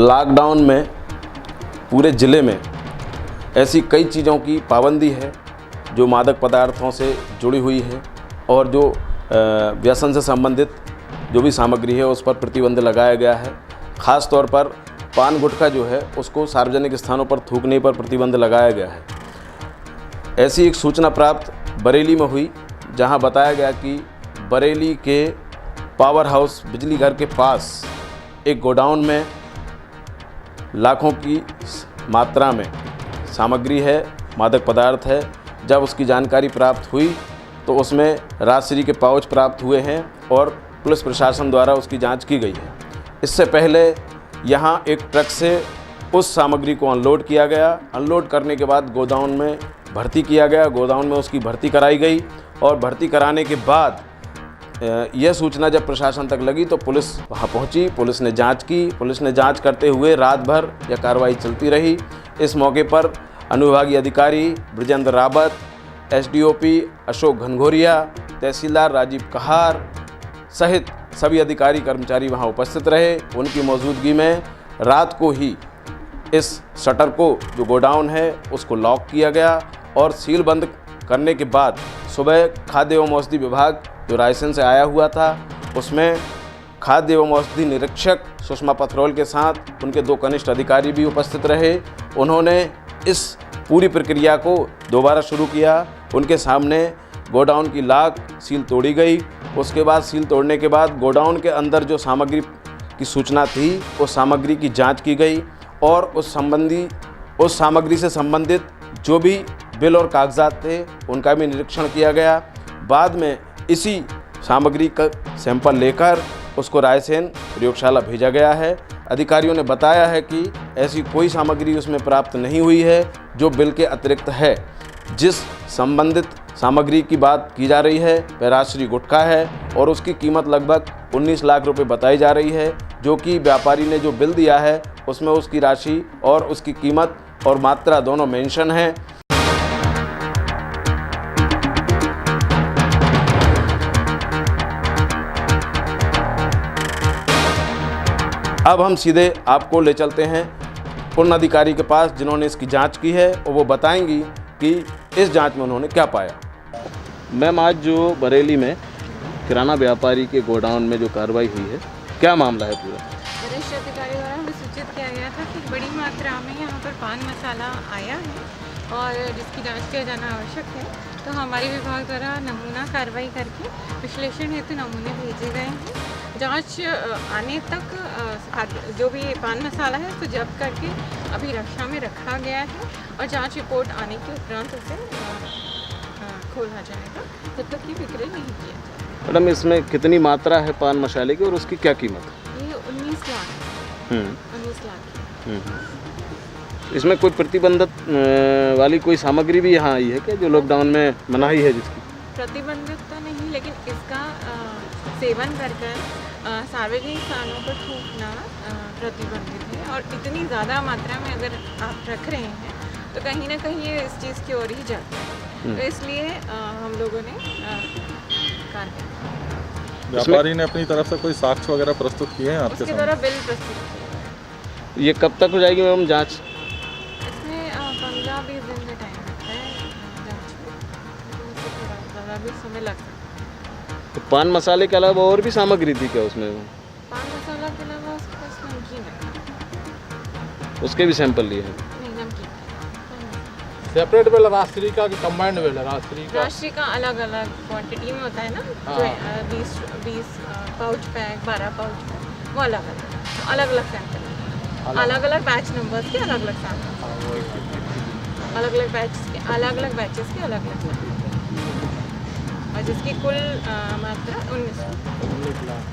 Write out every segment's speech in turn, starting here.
Lockdown में पूरे ज़िले में ऐसी कई चीज़ों की पाबंदी है जो मादक पदार्थों से जुड़ी हुई है और जो व्यसन से संबंधित जो भी सामग्री है उस पर प्रतिबंध लगाया गया है। ख़ास तौर पर पान गुटखा जो है उसको सार्वजनिक स्थानों पर थूकने पर प्रतिबंध लगाया गया है। ऐसी एक सूचना प्राप्त बरेली में हुई, जहां बताया गया कि बरेली के पावर हाउस बिजली घर के पास एक गोडाउन में लाखों की मात्रा में सामग्री है, मादक पदार्थ है। जब उसकी जानकारी प्राप्त हुई तो उसमें राजश्री के पाउच प्राप्त हुए हैं और पुलिस प्रशासन द्वारा उसकी जांच की गई है। इससे पहले यहां एक ट्रक से उस सामग्री को अनलोड किया गया। अनलोड करने के बाद गोदाउन में भर्ती किया गया। गोदाउन में उसकी भर्ती कराई गई और भर्ती कराने के बाद यह सूचना जब प्रशासन तक लगी तो पुलिस वहां पहुंची। पुलिस ने जांच की। पुलिस ने जांच करते हुए रात भर यह कार्रवाई चलती रही। इस मौके पर अनुविभागीय अधिकारी ब्रजेंद्र रावत, एसडीओपी अशोक घनघोरिया, तहसीलदार राजीव कहार सहित सभी अधिकारी कर्मचारी वहां उपस्थित रहे। उनकी मौजूदगी में रात को ही इस शटर को, जो गोडाउन है, उसको लॉक किया गया और सील बंद करने के बाद सुबह खाद्य एवं औषधि विभाग जो रायसेन से आया हुआ था, उसमें खाद्य एवं औषधि निरीक्षक सुषमा पथरौल के साथ उनके 2 कनिष्ठ अधिकारी भी उपस्थित रहे। उन्होंने इस पूरी प्रक्रिया को दोबारा शुरू किया। उनके सामने गोडाउन की लॉक सील तोड़ी गई। उसके बाद सील तोड़ने के बाद गोडाउन के अंदर जो सामग्री की सूचना थी उस सामग्री की जांच की गई और उस सामग्री से संबंधित जो भी बिल और कागजात थे उनका भी निरीक्षण किया गया। बाद में इसी सामग्री का सैंपल लेकर उसको रायसेन प्रयोगशाला भेजा गया है। अधिकारियों ने बताया है कि ऐसी कोई सामग्री उसमें प्राप्त नहीं हुई है जो बिल के अतिरिक्त है। जिस संबंधित सामग्री की बात की जा रही है वह राजश्री गुटखा है और उसकी कीमत लगभग 19 लाख रुपए बताई जा रही है, जो कि व्यापारी ने जो बिल दिया है उसमें उसकी राशि और उसकी कीमत और मात्रा दोनों मेंशन है। अब हम सीधे आपको ले चलते हैं उन अधिकारी के पास जिन्होंने इसकी जांच की है और वो बताएंगी कि इस जांच में उन्होंने क्या पाया। मैम, आज जो बरेली में किराना व्यापारी के गोडाउन में जो कार्रवाई हुई है, क्या मामला है पूरा? वरिष्ठ अधिकारी द्वारा हमें सूचित किया गया था कि बड़ी मात्रा में यहाँ पर पान मसाला आया है और जिसकी जांच किया जाना आवश्यक है। तो हमारे विभाग द्वारा नमूना कार्रवाई करके विश्लेषण हेतु नमूने भेजे गए हैं। जांच आने तक जो भी पान मसाला है उसको जब्त करके अभी रक्षा में रखा गया है और जांच रिपोर्ट आने के उपरांत उसे खोला जाएगा। जब तक ये विक्रय नहीं किया जाएगा। मैडम, इसमें कितनी मात्रा है पान मसाले की और उसकी क्या कीमत है? ये 19 लाख 19 लाख। इसमें कोई प्रतिबंधित वाली कोई सामग्री भी यहाँ आई है क्या, जो लॉकडाउन में मनाही है जिसकी? प्रतिबंधित तो नहीं, लेकिन इसका सेवन कर सार्वजनिक स्थानों पर थूकना प्रतिबंधित है और इतनी ज़्यादा मात्रा में अगर आप रख रहे हैं तो कहीं ना कहीं ये इस चीज़ की ओर ही जाता है। तो इसलिए हम लोगों ने कार्य व्यापारी ने अपनी तरफ से कोई साक्ष्य वगैरह प्रस्तुत किए हैं आपके उसके द्वारा बिल प्रस्तुत किया। ये कब तक हो जाएगी मैम जाँच? इसमें 15-20 दिन का टाइम लगता है जाँच में, उससे थोड़ा ज़्यादा भी समय लगता है। तो पान मसाले के अलावा और भी सामग्री थी क्या उसमें? पान मसाला के अलावा उसके पास नमकीन है। उसके भी सैंपल लिए हैं? नहीं, नमकीन सेपरेट बिल राजश्री का कि कंबाइंड बिल है? राजश्री का अलग अलग क्वांटिटी में होता है ना, जो 20 पाउच पैक, 12 पाउच पैक, वो अलग अलग सैंपल, अलग अलग बैच नंबर्स के अलग अलग सैंपल, अलग अलग बैचेस के अलग अलग और जिसकी कुल मात्रा 19 लाख।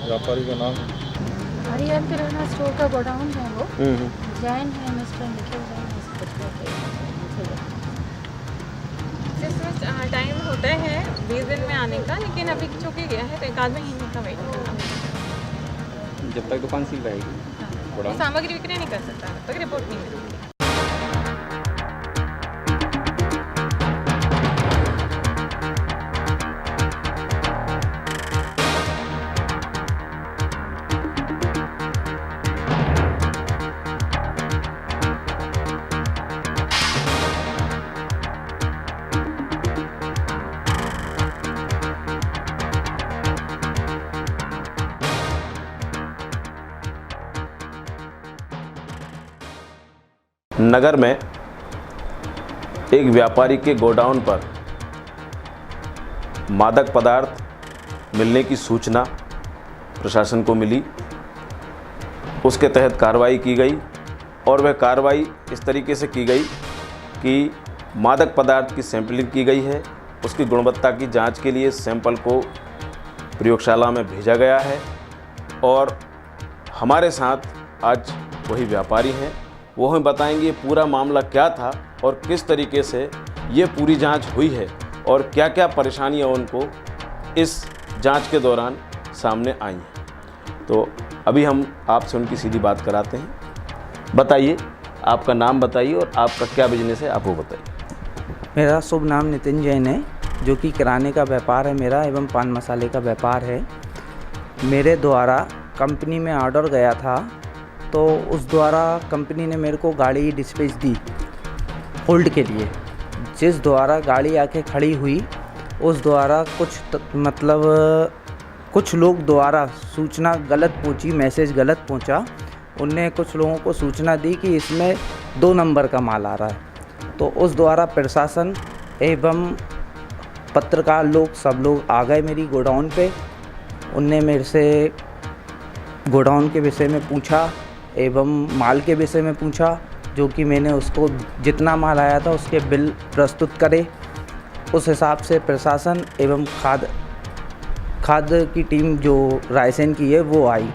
व्यापारी का नाम? हरिहर किराना स्टोर का गोडाउन है वो। जैन है मिस्टर लिखे हुए हैं। इसमें टाइम होता है 20 दिन में आने का, लेकिन अभी चुके गया है तो 1 महीने का वेट करना। जब तक दुकान सील रहेगी सामग्री विक्रय नहीं कर सकता तब तक रिपोर्ट नहीं मिलेगी। नगर में एक व्यापारी के गोडाउन पर मादक पदार्थ मिलने की सूचना प्रशासन को मिली। उसके तहत कार्रवाई की गई और वह कार्रवाई इस तरीके से की गई कि मादक पदार्थ की सैंपलिंग की गई है। उसकी गुणवत्ता की जांच के लिए सैंपल को प्रयोगशाला में भेजा गया है और हमारे साथ आज वही व्यापारी हैं, वो हमें बताएंगे पूरा मामला क्या था और किस तरीके से ये पूरी जांच हुई है और क्या क्या परेशानियां उनको इस जांच के दौरान सामने आई हैं। तो अभी हम आपसे उनकी सीधी बात कराते हैं। बताइए, आपका नाम बताइए और आपका क्या बिजनेस है, आप वो बताइए। मेरा शुभ नाम नितिन जैन है, जो कि किराने का व्यापार है मेरा एवं पान मसाले का व्यापार है। मेरे द्वारा कंपनी में ऑर्डर गया था, तो उस द्वारा कंपनी ने मेरे को गाड़ी डिस्पैच दी होल्ड के लिए। जिस द्वारा गाड़ी आके खड़ी हुई, उस द्वारा कुछ लोग द्वारा सूचना गलत पहुंची, मैसेज गलत पहुंचा। उनने कुछ लोगों को सूचना दी कि इसमें 2 नंबर का माल आ रहा है। तो उस द्वारा प्रशासन एवं पत्रकार लोग सब लोग आ गए मेरी गोडाउन पे। उनने मेरे से गोडाउन के विषय में पूछा एवं माल के विषय में पूछा, जो कि मैंने उसको जितना माल आया था उसके बिल प्रस्तुत करे। उस हिसाब से प्रशासन एवं खाद्य की टीम जो रायसेन की है वो आई,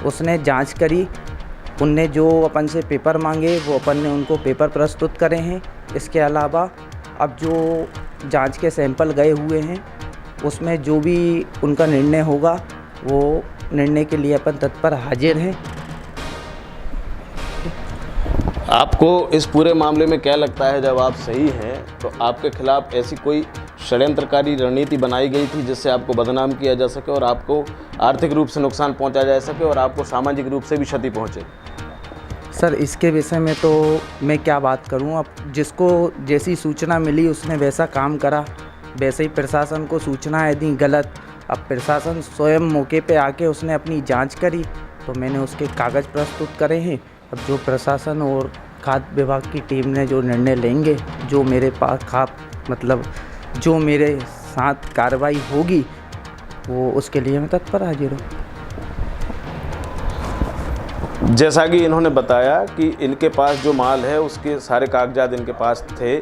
उसने जांच करी। उनने जो अपन से पेपर मांगे वो अपन ने उनको पेपर प्रस्तुत करे हैं। इसके अलावा अब जो जांच के सैंपल गए हुए हैं, उसमें जो भी उनका निर्णय होगा वो निर्णय के लिए अपन तत्पर हाजिर हैं। आपको इस पूरे मामले में क्या लगता है, जब आप सही हैं तो आपके खिलाफ ऐसी कोई षड्यंत्रकारी रणनीति बनाई गई थी जिससे आपको बदनाम किया जा सके और आपको आर्थिक रूप से नुकसान पहुंचा जा सके और आपको सामाजिक रूप से भी क्षति पहुंचे? सर, इसके विषय में तो मैं क्या बात करूं। अब जिसको जैसी सूचना मिली उसने वैसा काम करा, वैसे ही प्रशासन को सूचनाएं दी गलत। अब प्रशासन स्वयं मौके पे आके उसने अपनी जांच करी, तो मैंने उसके कागज़ प्रस्तुत करे हैं। अब जो प्रशासन और खाद्य विभाग की टीम ने जो निर्णय लेंगे, जो मेरे पास जो मेरे साथ कार्रवाई होगी, वो उसके लिए मैं तत्पर हाजिर हूँ। जैसा कि इन्होंने बताया कि इनके पास जो माल है उसके सारे कागजात इनके पास थे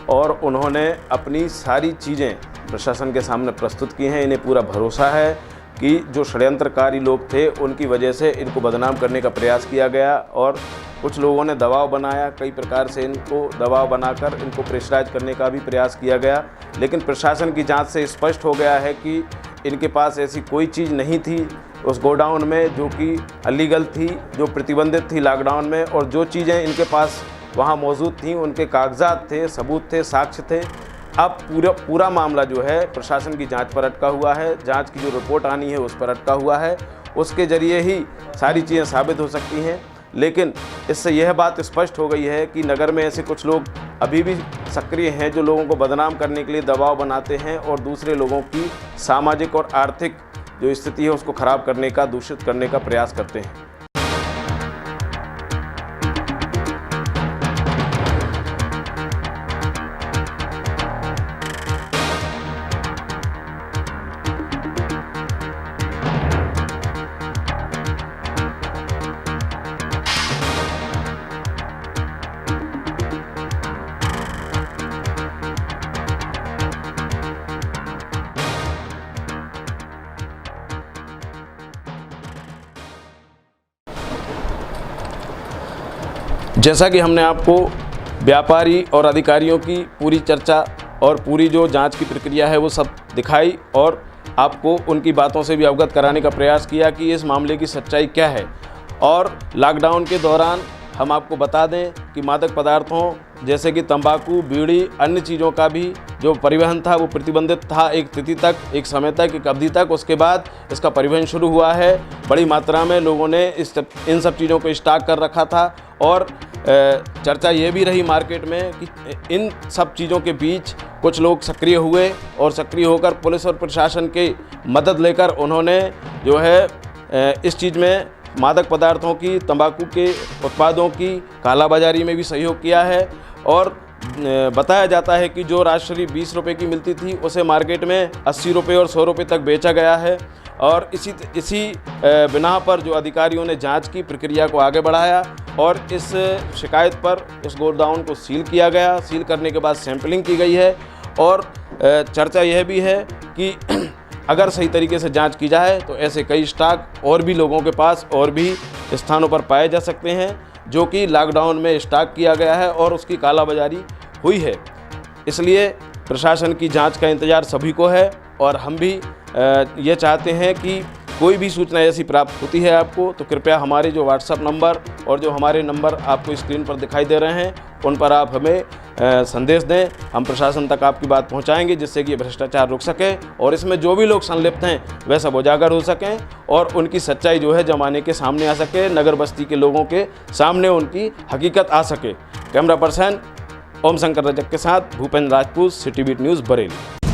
और उन्होंने अपनी सारी चीज़ें प्रशासन के सामने प्रस्तुत की हैं। इन्हें पूरा भरोसा है कि जो षड्यंत्रकारी लोग थे उनकी वजह से इनको बदनाम करने का प्रयास किया गया और कुछ लोगों ने दबाव बनाया, कई प्रकार से इनको दबाव बनाकर इनको प्रेशराइज करने का भी प्रयास किया गया। लेकिन प्रशासन की जांच से स्पष्ट हो गया है कि इनके पास ऐसी कोई चीज़ नहीं थी उस गोडाउन में जो कि अलीगल थी, जो प्रतिबंधित थी लॉकडाउन में, और जो चीज़ें इनके पास वहाँ मौजूद थीं उनके कागजात थे, सबूत थे, साक्ष्य थे। अब पूरा मामला जो है प्रशासन की जांच पर अटका हुआ है। जांच की जो रिपोर्ट आनी है उस पर अटका हुआ है, उसके ज़रिए ही सारी चीज़ें साबित हो सकती हैं। लेकिन इससे यह बात स्पष्ट हो गई है कि नगर में ऐसे कुछ लोग अभी भी सक्रिय हैं जो लोगों को बदनाम करने के लिए दबाव बनाते हैं और दूसरे लोगों की सामाजिक और आर्थिक जो स्थिति है उसको ख़राब करने का, दूषित करने का प्रयास करते हैं। जैसा कि हमने आपको व्यापारी और अधिकारियों की पूरी चर्चा और पूरी जो जांच की प्रक्रिया है वो सब दिखाई और आपको उनकी बातों से भी अवगत कराने का प्रयास किया कि इस मामले की सच्चाई क्या है। और लॉकडाउन के दौरान हम आपको बता दें कि मादक पदार्थों जैसे कि तंबाकू, बीड़ी, अन्य चीज़ों का भी जो परिवहन था वो प्रतिबंधित था एक तिथि तक, एक समय तक, एक अवधि तक। उसके बाद इसका परिवहन शुरू हुआ है। बड़ी मात्रा में लोगों ने इन सब चीज़ों को स्टॉक कर रखा था और चर्चा ये भी रही मार्केट में कि इन सब चीज़ों के बीच कुछ लोग सक्रिय हुए और सक्रिय होकर पुलिस और प्रशासन की मदद लेकर उन्होंने जो है इस चीज़ में मादक पदार्थों की, तंबाकू के उत्पादों की कालाबाजारी में भी सहयोग किया है। और बताया जाता है कि जो राजश्री 20 रुपये की मिलती थी उसे मार्केट में 80 रुपये और 100 रुपये तक बेचा गया है। और इसी बिना पर जो अधिकारियों ने जांच की प्रक्रिया को आगे बढ़ाया और इस शिकायत पर इस गोडाउन को सील किया गया। सील करने के बाद सैंपलिंग की गई है और चर्चा यह भी है कि अगर सही तरीके से जांच की जाए तो ऐसे कई स्टॉक और भी लोगों के पास और भी स्थानों पर पाए जा सकते हैं जो कि लॉकडाउन में स्टॉक किया गया है और उसकी कालाबाजारी हुई है। इसलिए प्रशासन की जांच का इंतज़ार सभी को है और हम भी ये चाहते हैं कि कोई भी सूचना ऐसी प्राप्त होती है आपको तो कृपया हमारे जो व्हाट्सएप नंबर और जो हमारे नंबर आपको स्क्रीन पर दिखाई दे रहे हैं उन पर आप हमें संदेश दें। हम प्रशासन तक आपकी बात पहुंचाएंगे जिससे कि ये भ्रष्टाचार रुक सके और इसमें जो भी लोग संलिप्त हैं वह सब उजागर हो सकें और उनकी सच्चाई जो है जमाने के सामने आ सके, नगर बस्ती के लोगों के सामने उनकी हकीकत आ सके। कैमरा पर्सन ओम शंकर रजक के साथ Bhupendra Rajput, city beat news, Bareilly.